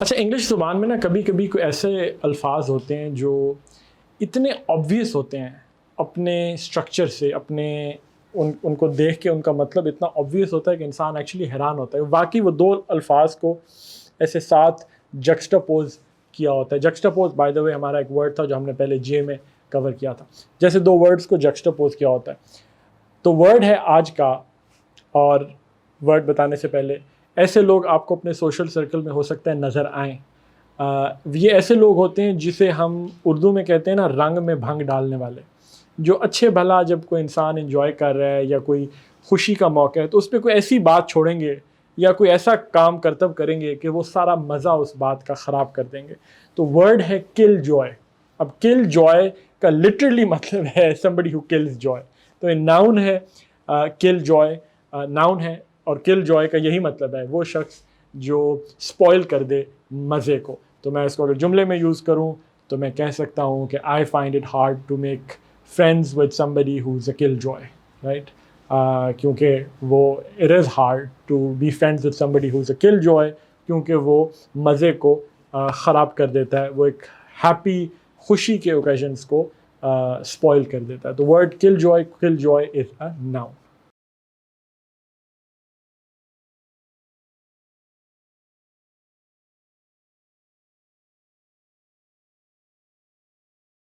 अच्छा, इंग्लिश ज़ुबान में ना कभी कभी कोई ऐसे अल्फाज होते हैं जो इतने ऑब्वियस होते हैं अपने स्ट्रक्चर से, अपने उनको देख के उनका मतलब इतना ऑब्वियस होता है कि इंसान एक्चुअली हैरान होता है। वाकई वो दो अल्फाज को ऐसे साथ जक्स्टापोज किया होता है। जक्स्टापोज बाय द वे हमारा एक वर्ड था जो हमने पहले जे में कवर किया था। जैसे दो वर्ड्स को जक्स्टापोज किया होता है। तो वर्ड है आज का, और वर्ड बताने से पहले ऐसे लोग आपको अपने सोशल सर्कल में हो सकता है नज़र आएँ। ये ऐसे लोग होते हैं जिसे हम उर्दू में कहते हैं ना, रंग में भंग डालने वाले, जो अच्छे भला जब कोई इंसान एंजॉय कर रहा है या कोई खुशी का मौका है तो उस पर कोई ऐसी बात छोड़ेंगे या कोई ऐसा काम करतब करेंगे कि वो सारा मज़ा उस बात का ख़राब कर देंगे। तो वर्ड है किल जॉय। अब किल जॉय का लिटरली मतलब है समबडी हु किल्स जॉय। तो ये नाउन है, किल जॉय नाउन है, और किल जॉय का यही मतलब है वो शख्स जो स्पॉइल कर दे मज़े को। तो मैं इसको अगर जुमले में यूज़ करूँ तो मैं कह सकता हूँ कि I find it hard to make friends with somebody who is a killjoy, right. क्योंकि वो it is hard to be friends with somebody who is a killjoy, क्योंकि वो मज़े को ख़राब कर देता है, वो एक हैप्पी खुशी के ओकेजन्स को स्पॉइल कर देता है। तो word kill Joy is a noun.